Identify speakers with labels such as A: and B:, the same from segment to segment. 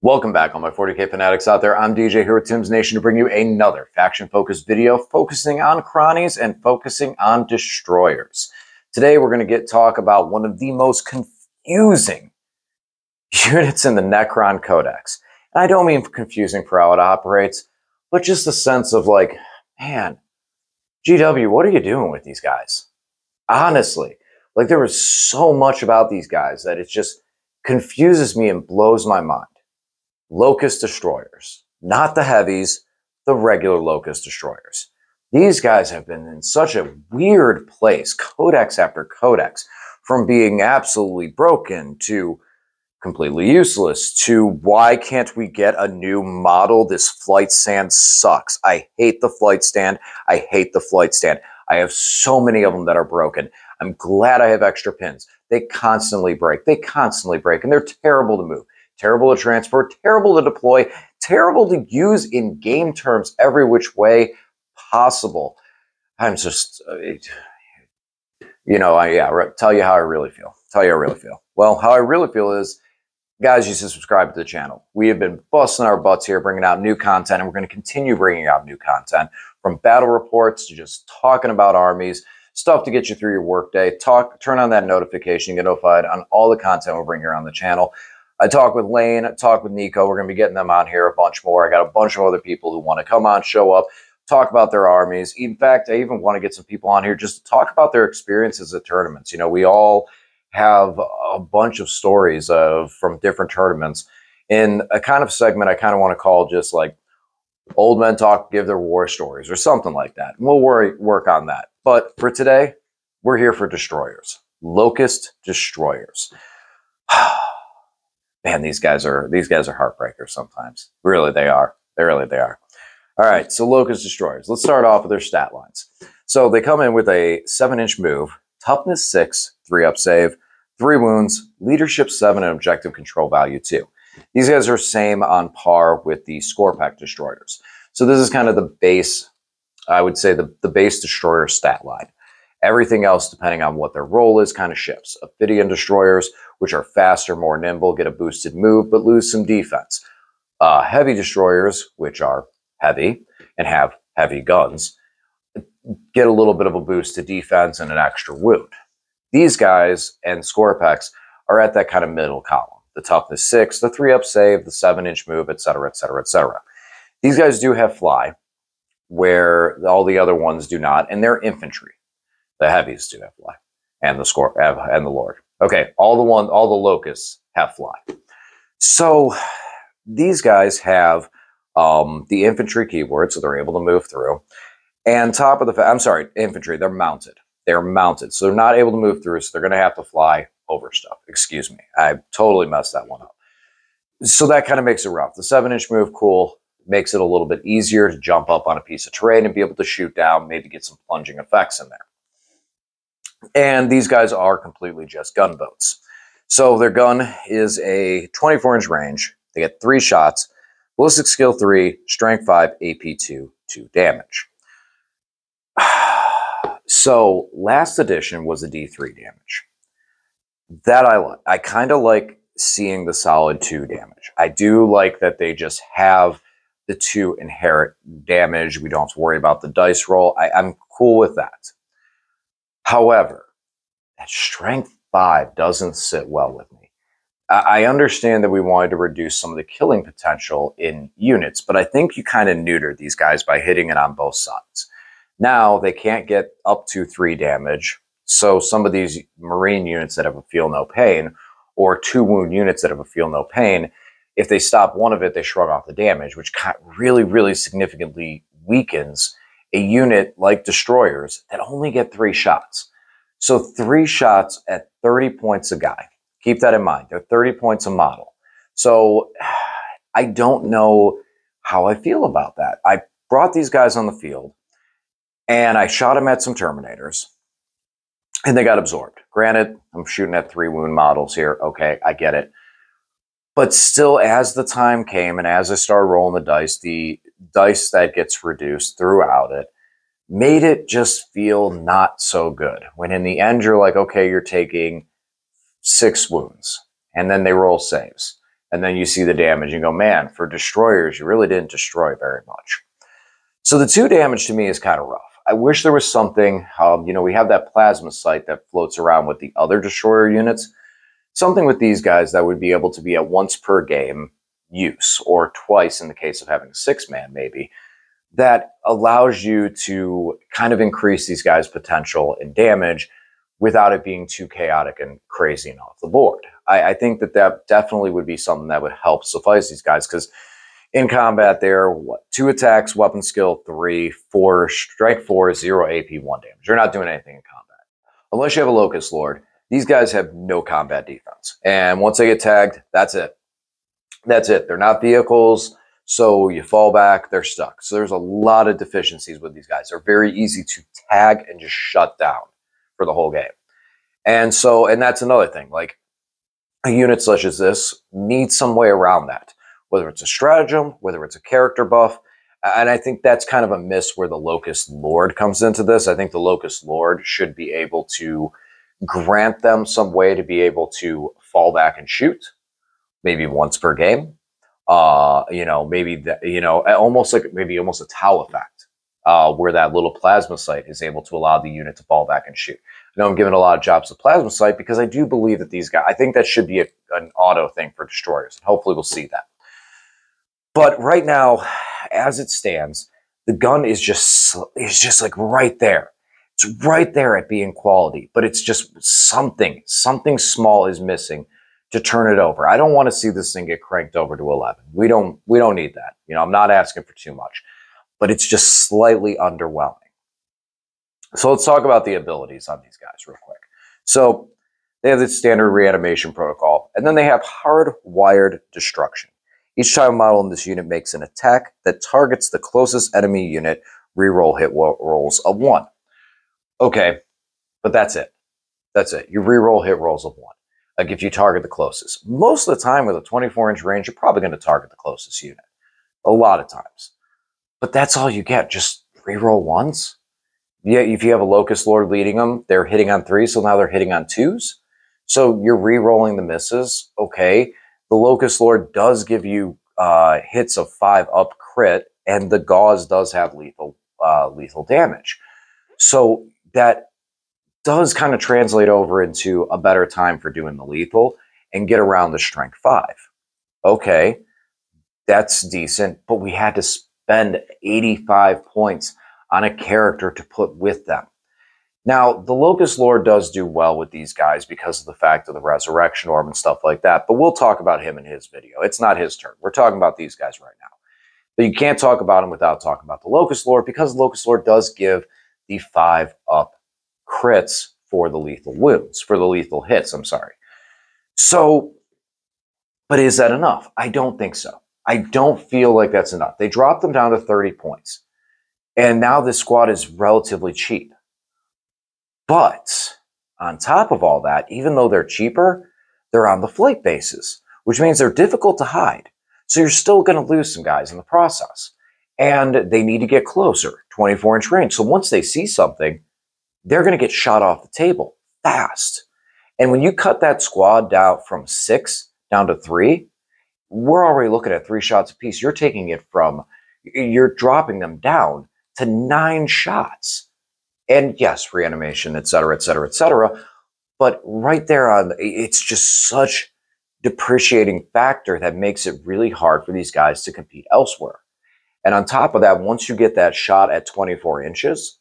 A: Welcome back, all my 40K fanatics out there. I'm DJ here with Tim's Nation to bring you another faction-focused video focusing on cronies and focusing on destroyers. Today, we're going to talk about one of the most confusing units in the Necron Codex. And I don't mean confusing for how it operates, but just the sense of like, man, GW, what are you doing with these guys? Honestly, like there was so much about these guys that it just confuses me and blows my mind. Lokhust destroyers, not the heavies, the regular Lokhust destroyers. These guys have been in such a weird place, codex after codex, from being absolutely broken to completely useless to why can't we get a new model? This flight stand sucks. I hate the flight stand. I hate the flight stand. I have so many of them that are broken. I'm glad I have extra pins. They constantly break. They constantly break, and they're terrible to move. Terrible to transport, terrible to deploy, terrible to use in game terms every which way possible. I'm just, tell you how I really feel. Tell you how I really feel. Well, how I really feel is, guys, you should subscribe to the channel. We have been busting our butts here, bringing out new content, and we're going to continue bringing out new content, from battle reports to just talking about armies, stuff to get you through your workday. Turn on that notification, get notified on all the content we're bringing here on the channel. I talk with Lane, I talk with Nico. We're going to be getting them on here a bunch more. I got a bunch of other people who want to come on, show up, talk about their armies. In fact, I even want to get some people on here just to talk about their experiences at tournaments. You know, we all have a bunch of stories from different tournaments in a kind of segment I kind of want to call just like old men talk, give their war stories or something like that. And we'll work on that. But for today, we're here for destroyers. Lokhust destroyers. Man, these guys are heartbreakers sometimes. Really, they are. They really are. All right, so Lokhust destroyers. Let's start off with their stat lines. So they come in with a 7-inch move, toughness 6, 3-up save, 3 wounds, leadership 7, and objective control value 2. These guys are same on par with the Scorpack destroyers. So this is kind of the base, I would say the base destroyer stat line. Everything else, depending on what their role is, kind of shifts. Ophidian destroyers, which are faster, more nimble, get a boosted move, but lose some defense. Heavy destroyers, which are heavy and have heavy guns, get a little bit of a boost to defense and an extra wound. These guys and Scorpacks are at that kind of middle column. The toughness 6, the 3-up save, the 7-inch move, etc., etc., etc. These guys do have fly, where all the other ones do not, and they're infantry. The heavies do have fly, and the Lord. Okay, all the Lokhusts have fly. So these guys have the infantry keyword, so they're able to move through. And top of the infantry, they're mounted. They're mounted, so they're not able to move through, so they're going to have to fly over stuff. Excuse me, I totally messed that one up. So that kind of makes it rough. The 7-inch move, cool, makes it a little bit easier to jump up on a piece of terrain and be able to shoot down, maybe get some plunging effects in there. And these guys are completely just gunboats. So their gun is a 24-inch range. They get 3 shots, ballistic skill 3, strength 5, AP 2, 2 damage. So last edition was a D3 damage. That I like. I kind of like seeing the solid 2 damage. I do like that they just have the 2 inherent damage. We don't have to worry about the dice roll. I'm cool with that. However, that strength 5 doesn't sit well with me. I understand that we wanted to reduce some of the killing potential in units, but I think you kind of neutered these guys by hitting it on both sides. Now they can't get up to 3 damage, so some of these Marine units that have a feel no pain, or 2 wound units that have a feel no pain, if they stop one of it, they shrug off the damage, which really, really significantly weakens a unit like destroyers that only get 3 shots. So 3 shots at 30 points a guy. Keep that in mind. They're 30 points a model. So I don't know how I feel about that. I brought these guys on the field and I shot them at some Terminators and they got absorbed. Granted, I'm shooting at 3 wound models here. Okay, I get it. But still, as the time came and as I started rolling the dice that gets reduced throughout it made it just feel not so good. When in the end, you're like, okay, you're taking 6 wounds. And then they roll saves. And then you see the damage and go, man, for destroyers, you really didn't destroy very much. So the 2 damage to me is kind of rough. I wish there was something, you know, we have that plasma sight that floats around with the other destroyer units. Something with these guys that would be able to be a once per game use, or twice in the case of having a 6-man maybe, that allows you to kind of increase these guys' potential and damage without it being too chaotic and crazy and off the board. I think that that definitely would be something that would help suffice these guys, because in combat they're 2 attacks, weapon skill 3, 4, strike 4, 0 AP, 1 damage. You're not doing anything in combat. Unless you have a Locust Lord, these guys have no combat defense. And once they get tagged, that's it. That's it. They're not vehicles, so you fall back, they're stuck. So there's a lot of deficiencies with these guys. They're very easy to tag and just shut down for the whole game. And so, and that's another thing, like a unit such as this needs some way around that, whether it's a stratagem, whether it's a character buff. And I think that's kind of a miss where the Locust Lord comes into this. I think the Locust Lord should be able to grant them some way to be able to fall back and shoot, maybe once per game. You know, maybe that, you know, almost like maybe almost a Tau effect, where that little plasma sight is able to allow the unit to fall back and shoot. I know I'm giving a lot of jobs to plasma sight because I do believe that these guys, I think that should be an auto thing for destroyers. And hopefully we'll see that. But right now, as it stands, the gun is just like right there. It's right there at being quality, but it's just something small is missing to turn it over. I don't want to see this thing get cranked over to 11. We don't need that. You know, I'm not asking for too much, but it's just slightly underwhelming. So let's talk about the abilities on these guys real quick. So they have the standard reanimation protocol, and then they have hardwired destruction. Each time a model in this unit makes an attack that targets the closest enemy unit, reroll hit rolls of 1. Okay, but that's it. That's it. You reroll hit rolls of 1. Like if you target the closest. Most of the time with a 24-inch range, you're probably going to target the closest unit. A lot of times. But that's all you get. Just reroll 1s. Yeah, if you have a Locust Lord leading them, they're hitting on 3s, so now they're hitting on 2s. So you're re-rolling the misses. Okay. The Locust Lord does give you hits of 5 up crit, and the gauze does have lethal damage. So that does kind of translate over into a better time for doing the lethal and get around the strength 5. Okay, that's decent, but we had to spend 85 points on a character to put with them. Now, the Locust Lord does do well with these guys because of the fact of the Resurrection Orb and stuff like that, but we'll talk about him in his video. It's not his turn. We're talking about these guys right now. But you can't talk about him without talking about the Locust Lord, because the Locust Lord does give the 5 up crits for the lethal wounds, for the lethal hits, I'm sorry. So, but is that enough? I don't think so. I don't feel like that's enough. They dropped them down to 30 points. And now this squad is relatively cheap. But on top of all that, even though they're cheaper, they're on the flight bases, which means they're difficult to hide. So you're still going to lose some guys in the process. And they need to get closer, 24-inch range. So once they see something, they're going to get shot off the table fast. And when you cut that squad down from 6 down to 3, we're already looking at 3 shots apiece. You're taking it from, you're dropping them down to 9 shots. And yes, reanimation, et cetera, et cetera, et cetera. But right there on, it's just such depreciating factor that makes it really hard for these guys to compete elsewhere. And on top of that, once you get that shot at 24 inches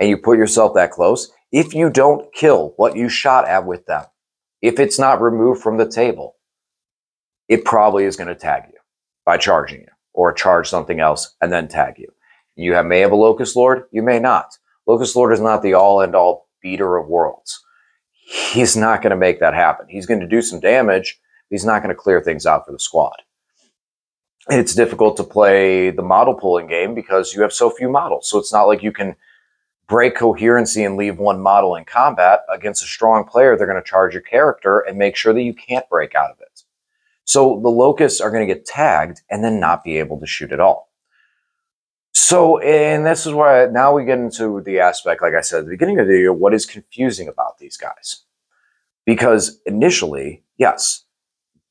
A: and you put yourself that close, if you don't kill what you shot at with them, if it's not removed from the table, it probably is going to tag you by charging you, or charge something else and then tag you. You may have a Locust Lord, you may not. Locust Lord is not the all-and-all beater of worlds. He's not going to make that happen. He's going to do some damage, but he's not going to clear things out for the squad. And it's difficult to play the model pulling game because you have so few models. So it's not like you can break coherency and leave one model in combat. Against a strong player, they're going to charge your character and make sure that you can't break out of it. So the Locusts are going to get tagged and then not be able to shoot at all. So, and this is where now we get into the aspect, like I said at the beginning of the video, what is confusing about these guys. Because initially, yes,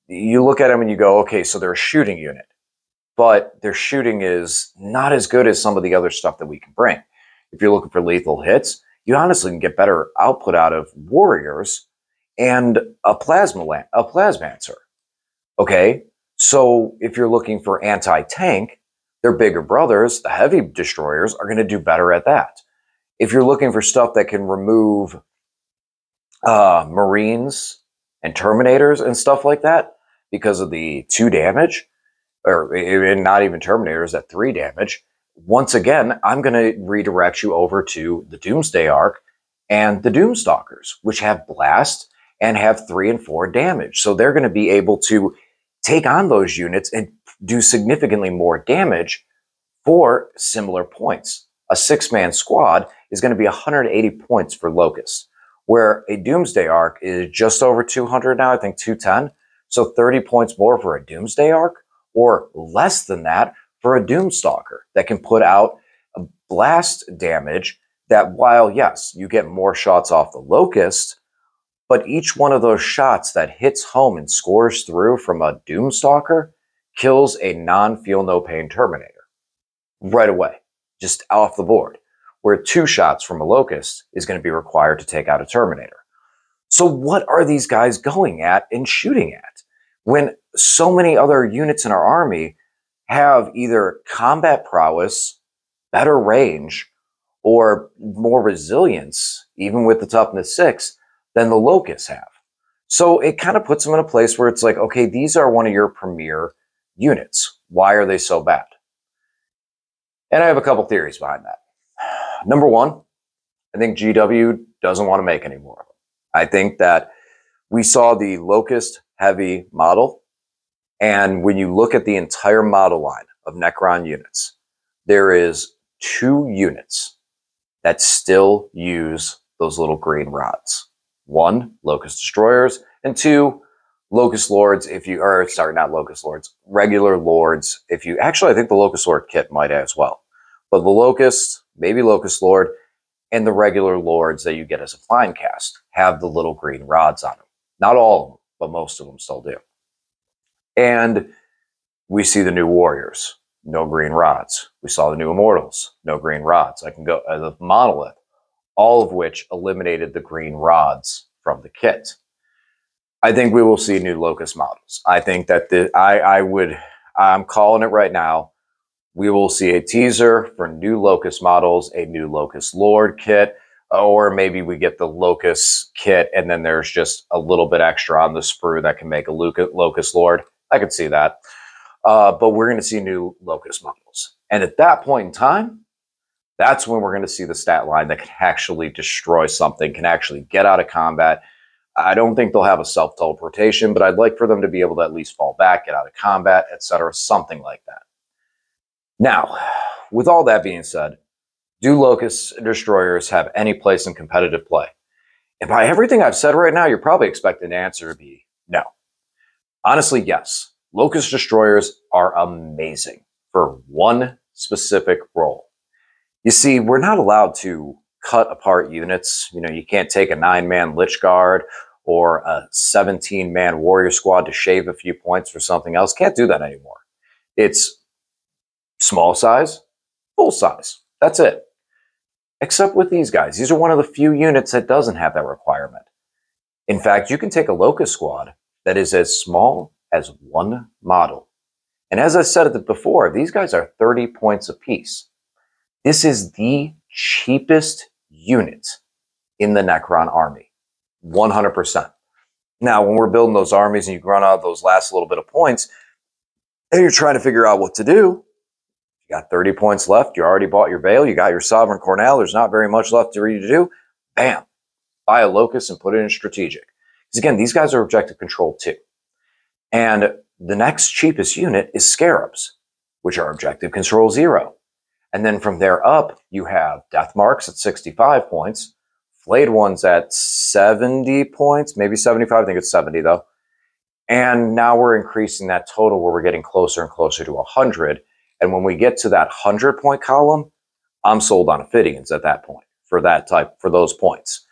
A: you look at them and you go, okay, so they're a shooting unit, but their shooting is not as good as some of the other stuff that we can bring. If you're looking for lethal hits, you honestly can get better output out of warriors and a plasmancer. Okay, so if you're looking for anti-tank, their bigger brothers, the heavy destroyers, are going to do better at that. If you're looking for stuff that can remove Marines and Terminators and stuff like that because of the 2 damage, or not even Terminators at 3 damage, once again, I'm going to redirect you over to the Doomsday Arc and the Doomstalkers, which have Blast and have 3 and 4 damage. So they're going to be able to take on those units and do significantly more damage for similar points. A 6-man squad is going to be 180 points for Lokhust, where a Doomsday Arc is just over 200 now, I think 210. So 30 points more for a Doomsday Arc, or less than that for a Doomstalker that can put out a blast damage that, while yes, you get more shots off the Lokhust, but each one of those shots that hits home and scores through from a Doomstalker kills a non-feel no pain Terminator right away, just off the board, where 2 shots from a Lokhust is going to be required to take out a Terminator. So what are these guys going at and shooting at when so many other units in our army have either combat prowess, better range, or more resilience, even with the toughness 6, than the Locusts have? So it kind of puts them in a place where it's like, okay, these are one of your premier units. Why are they so bad? And I have a couple theories behind that. Number one, I think GW doesn't want to make any more of them. I think that we saw the Lokhust heavy model, and when you look at the entire model line of Necron units, there is 2 units that still use those little green rods. 1, Lokhust Destroyers, and 2, Lokhust Lords, not Lokhust Lords, regular Lords. Actually, I think the Lokhust Lord kit might as well. But the Lokhust, maybe Lokhust Lord, and the regular Lords that you get as a fine cast have the little green rods on them. Not all of them, but most of them still do. And we see the new Warriors, no green rods. We saw the new Immortals, no green rods. I can go the Monolith, all of which eliminated the green rods from the kit. I think we will see new Lokhust models. I think that I'm calling it right now. We will see a teaser for new Lokhust models, a new Lokhust Lord kit, or maybe we get the Lokhust kit and then there's just a little bit extra on the sprue that can make a Lokhust Lord. I could see that. But we're going to see new Lokhust models. And at that point in time, that's when we're going to see the stat line that can actually destroy something, can actually get out of combat. I don't think they'll have a self-teleportation, but I'd like for them to be able to at least fall back, get out of combat, etc., something like that. Now, with all that being said, do Lokhust Destroyers have any place in competitive play? And by everything I've said right now, you're probably expecting the answer to be no. Honestly, yes. Lokhust Destroyers are amazing for one specific role. You see, we're not allowed to cut apart units. You know, you can't take a 9-man Lich Guard or a 17-man Warrior Squad to shave a few points for something else. Can't do that anymore. It's small size, full size. That's it. Except with these guys. These are one of the few units that doesn't have that requirement. In fact, you can take a Lokhust squad that is as small as 1 model. And as I said it before, these guys are 30 points apiece. This is the cheapest unit in the Necron army. 100%. Now, when we're building those armies and you run out those last little bit of points, and you're trying to figure out what to do, you got 30 points left, you already bought your Veil, you got your Sovereign Cornell, there's not very much left for you to do, bam, buy a Lokhust and put it in strategic. Because again, these guys are objective control too. And the next cheapest unit is Scarabs, which are objective control 0. And then from there up, you have Death Marks at 65 points, Flayed Ones at 70 points, maybe 75, I think it's 70 though. And now we're increasing that total where we're getting closer and closer to 100. And when we get to that 100-point column, I'm sold on Ophidians at that point for those points.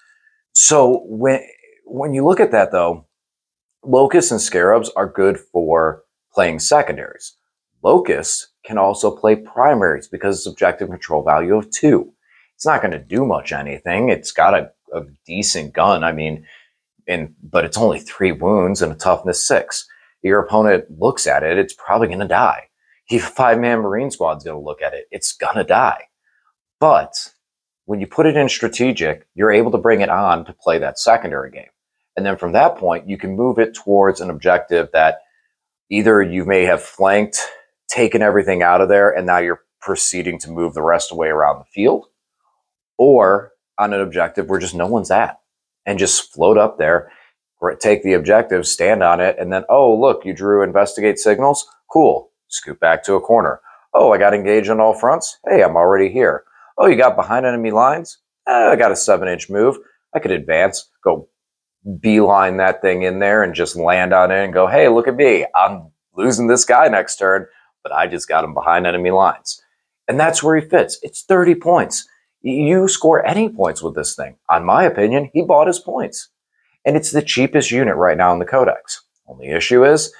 A: So when you look at that though, Locusts and Scarabs are good for playing secondaries. Locusts can also play primaries because it's objective control value of 2. It's not going to do much anything. It's got a decent gun. I mean, but it's only 3 wounds and a toughness 6. Your opponent looks at it, it's probably going to die. If a 5-man Marine squad's going to look at it, it's going to die. But when you put it in strategic, you're able to bring it on to play that secondary game. And then from that point, you can move it towards an objective that either you may have flanked, taken everything out of there, and now you're proceeding to move the rest away around the field, or on an objective where just no one's at, and just float up there, take the objective, stand on it, and then, oh, look, you drew investigate signals. Cool. Scoot back to a corner. Oh, I got engaged on all fronts. Hey, I'm already here. Oh, you got behind enemy lines? I got a 7-inch move. I could advance, go beeline that thing in there and just land on it and go, hey, look at me. I'm losing this guy next turn, but I just got him behind enemy lines. And that's where he fits. It's 30 points. You score any points with this thing. On my opinion, he bought his points. And it's the cheapest unit right now in the Codex. Only issue is,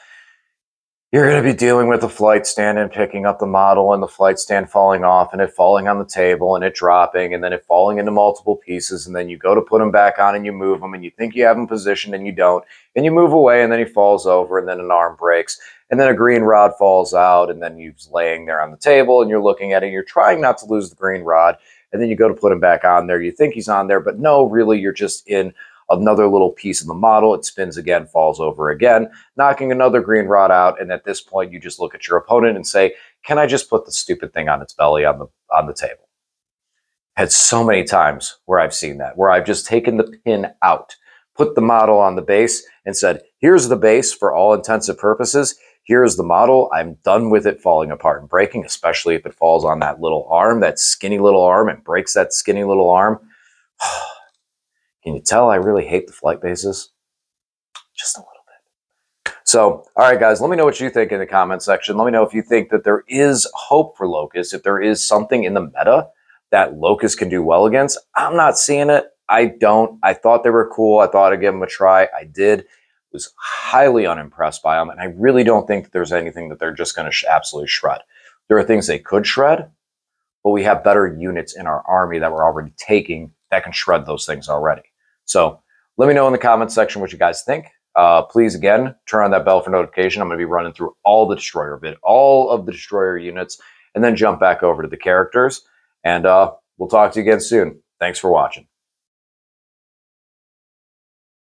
A: you're going to be dealing with the flight stand and picking up the model and the flight stand falling off and it falling on the table and it dropping and then it falling into multiple pieces, and then you go to put him back on and you move him and you think you have him positioned and you don't, and you move away and then he falls over and then an arm breaks and then a green rod falls out and then he's laying there on the table and you're looking at it and you're trying not to lose the green rod, and then you go to put him back on there. You think he's on there, but no, really you're just in another little piece of the model. It spins again, falls over again, knocking another green rod out. And at this point, you just look at your opponent and say, can I just put the stupid thing on its belly on the table? Had so many times where I've seen that, where I've just taken the pin out, put the model on the base and said, here's the base for all intents and purposes. Here's the model. I'm done with it falling apart and breaking, especially if it falls on that little arm, that skinny little arm, and breaks that skinny little arm. Can you tell I really hate the flight bases? Just a little bit. So, all right, guys, let me know what you think in the comment section. Let me know if you think that there is hope for Locust, if there is something in the meta that Locust can do well against. I'm not seeing it. I don't. I thought they were cool. I thought I'd give them a try. I did. Was highly unimpressed by them, and I really don't think that there's anything that they're just going to absolutely shred. There are things they could shred, but we have better units in our army that we're already taking that can shred those things already. So let me know in the comments section what you guys think. Please, again, turn on that bell for notification. I'm going to be running through all the all of the destroyer units, and then jump back over to the characters. And we'll talk to you again soon. Thanks for watching.